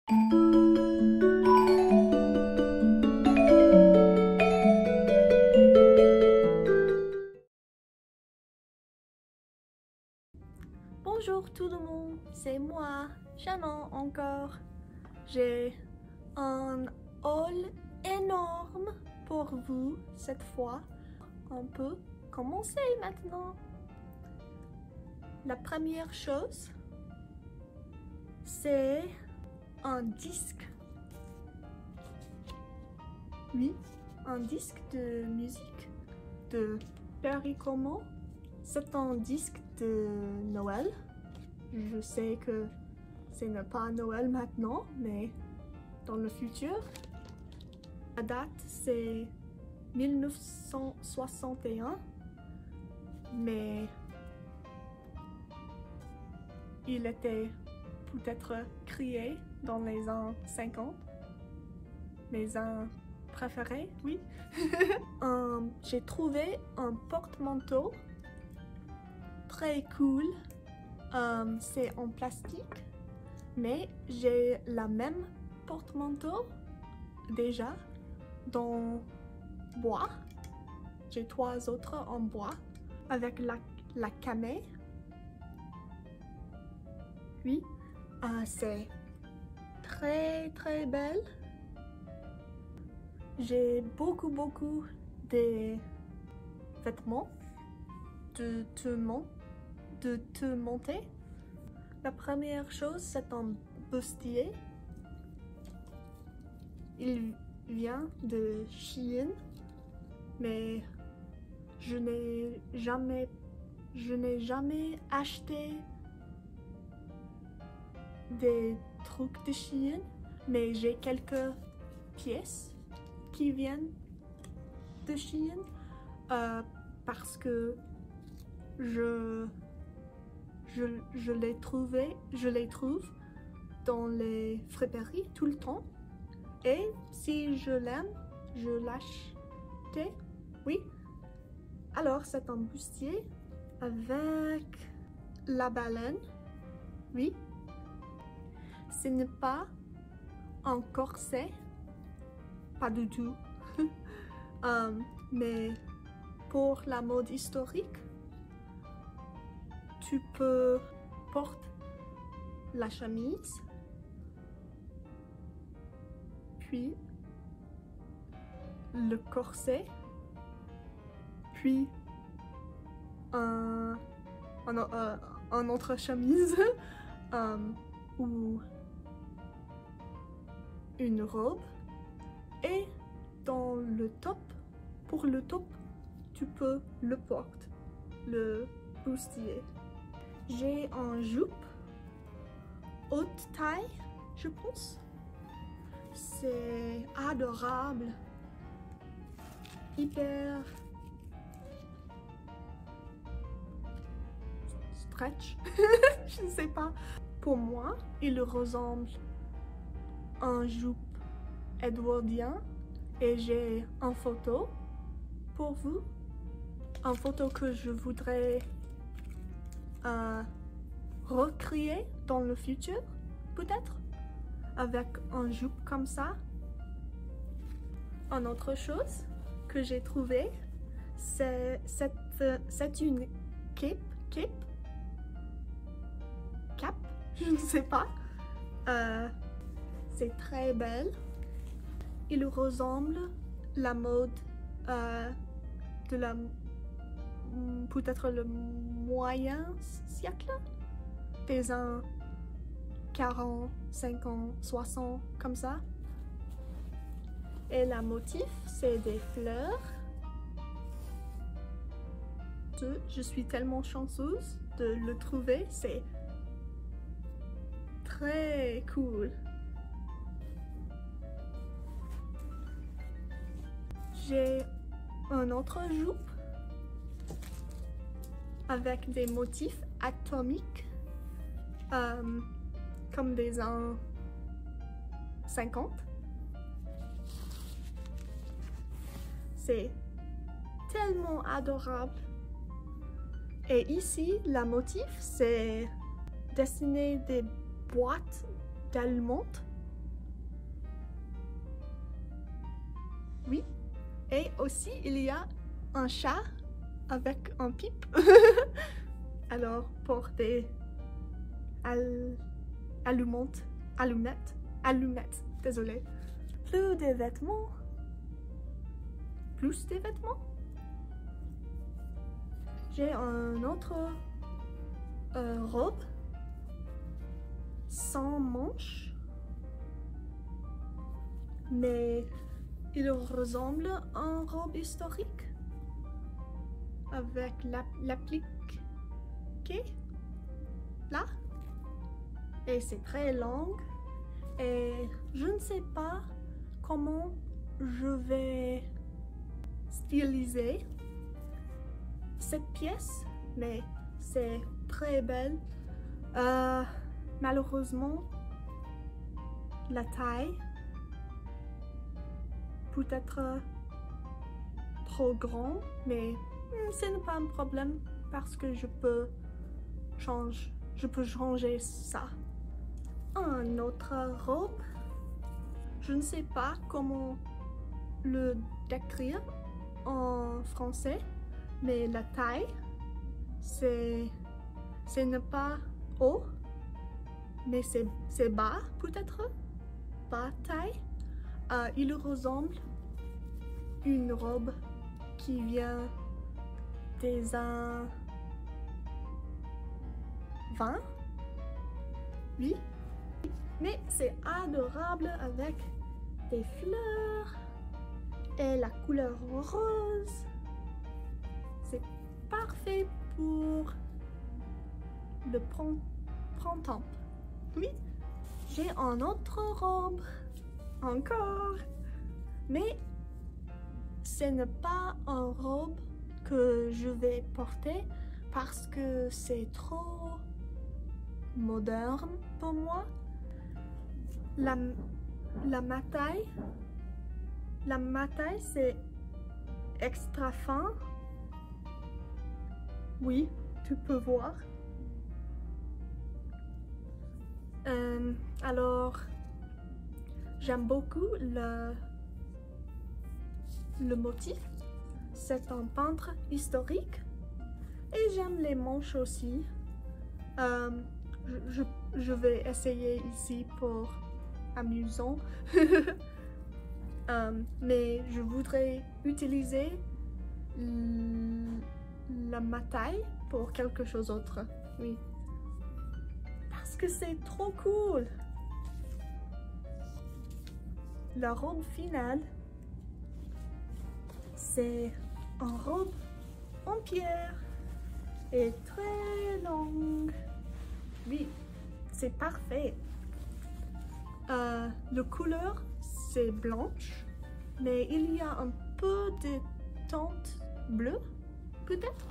Bonjour tout le monde, c'est moi, Shannon encore. J'ai un haul énorme pour vous cette fois. On peut commencer maintenant. La première chose, c'est un disque. Oui, un disque de musique de Perry Como. C'est un disque de Noël. Je sais que ce n'est pas Noël maintenant, mais dans le futur. La date, c'est 1961, mais il était peut-être créé dans les ans 50. Mes ans préférés, oui. J'ai trouvé un porte-manteau très cool. C'est en plastique, mais j'ai la même porte-manteau déjà dans bois. J'ai 3 autres en bois avec la camée. Oui, c'est très belle. J'ai beaucoup de vêtements de te monter. La première chose, c'est un bustier. Il vient de Shein, mais je n'ai jamais acheté des trucs de Shein, mais j'ai quelques pièces qui viennent de Shein parce que je les trouve dans les friperies tout le temps. Et si je l'aime, je l'achète. Oui. Alors c'est un bustier avec la baleine. Oui. Ce n'est pas un corset. Pas du tout. Mais pour la mode historique, tu peux porter la chemise, puis le corset, puis un autre chemise ou une robe. Et dans le top, pour le top, tu peux le porter, le bustier. J'ai un jupe haute taille, je pense. C'est adorable, hyper stretch. Je ne sais pas. Pour moi, il ressemble à un jupe édouardien et j'ai une photo pour vous. Une photo que je voudrais recréer dans le futur, peut-être, avec un jupe comme ça. Une autre chose que j'ai trouvé, c'est une cape, je ne sais pas. C'est très belle. Il ressemble à la mode de la peut-être le moyen siècle, des ans 40, 50, 60, comme ça. Et la motif, c'est des fleurs. Je suis tellement chanceuse de le trouver, c'est très cool. J'ai un autre jupe avec des motifs atomiques comme des ans 50. C'est tellement adorable. Et ici, la motif, c'est dessiner des boîtes d'allumettes Oui. Et aussi, il y a un chat avec un pipe. Alors, pour des allumettes, désolé. Plus des vêtements. Plus des vêtements. J'ai un autre robe sans manches, mais il ressemble à une robe historique avec l'appliqué là, et c'est très long et je ne sais pas comment je vais styliser cette pièce, mais c'est très belle. Malheureusement, la taille peut être trop grande, mais ce n'est pas un problème parce que je peux changer ça. Un autre robe, je ne sais pas comment le décrire en français, mais la taille, c'est n'est pas haut, mais c'est bas peut-être, bas taille. Il ressemble à une robe qui vient des années 20, oui, mais c'est adorable avec des fleurs et la couleur rose. C'est parfait pour le printemps. Oui, j'ai un autre robe encore, mais ce n'est pas une robe que je vais porter parce que c'est trop moderne pour moi. La mataille c'est extra fin. Oui, tu peux voir. Alors, j'aime beaucoup le motif. C'est un peintre historique et j'aime les manches aussi. Je vais essayer ici pour amusant. Mais je voudrais utiliser la mataille pour quelque chose d'autre. Oui. Parce que c'est trop cool. La robe finale, c'est une robe en pierre et très longue. Oui, c'est parfait. La couleur, c'est blanche, mais il y a un peu de teinte bleue, peut-être.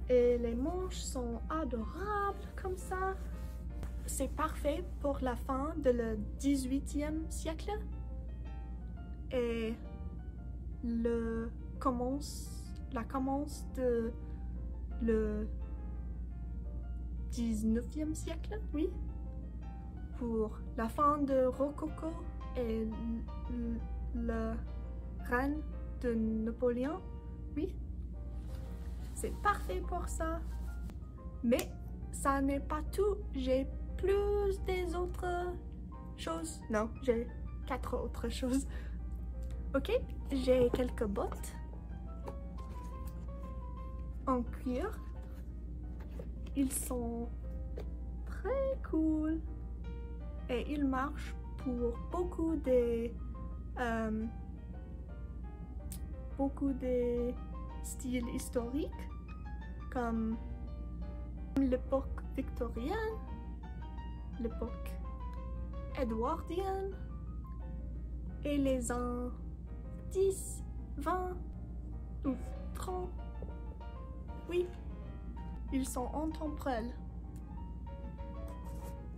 Et les manches sont adorables comme ça. C'est parfait pour la fin de le 18e siècle. Et la commence de le 19e siècle, oui. Pour la fin de Rococo et le règne de Napoléon, oui. C'est parfait pour ça. Mais ça n'est pas tout. J'ai plus des autres choses. Non, j'ai 4 autres choses. Ok, j'ai quelques bottes en cuir. Ils sont très cool et ils marchent pour beaucoup des styles historiques comme l'époque victorienne, l'époque édouardienne et les ans 10, 20 ou 30. Oui, ils sont intemporels.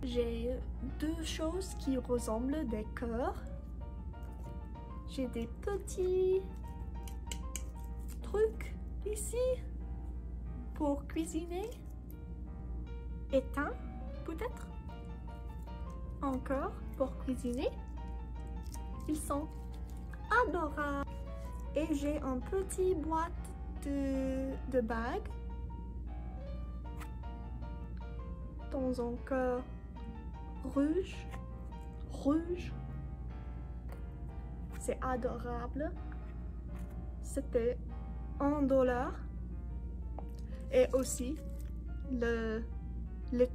J'ai 2 choses qui ressemblent des cœurs. J'ai des petits trucs ici pour cuisiner. Étain, peut-être. Encore pour cuisiner. Ils sont adorables. Et j'ai un petit boîte de bagues dans un cœur rouge. C'est adorable. C'était $1. Et aussi, le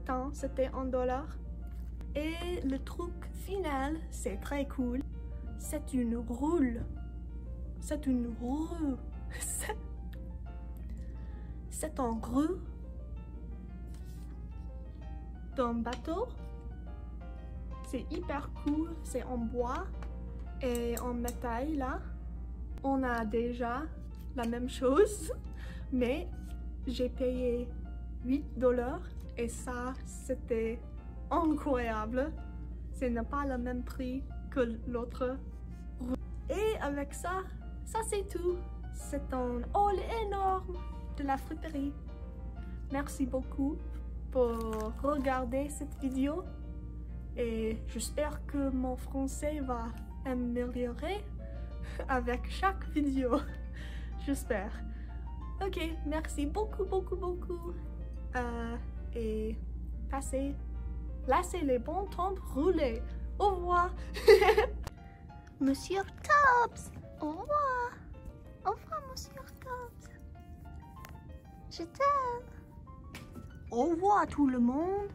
temps, c'était $1. Et le truc final, c'est très cool. C'est une roue. C'est une roue. C'est un roue d'un bateau. C'est hyper cool. C'est en bois et en métal là. On a déjà la même chose, mais j'ai payé $8 et ça, c'était incroyable. Ce n'est pas le même prix que l'autre. Et avec ça, c'est tout. C'est un haul énorme de la friperie. Merci beaucoup pour regarder cette vidéo et j'espère que mon français va améliorer avec chaque vidéo. J'espère. Ok, merci beaucoup. Et laissez les bons temps rouler. Au revoir. Monsieur Tops, au revoir. Au revoir, Monsieur Tops. Je t'aime. Au revoir tout le monde.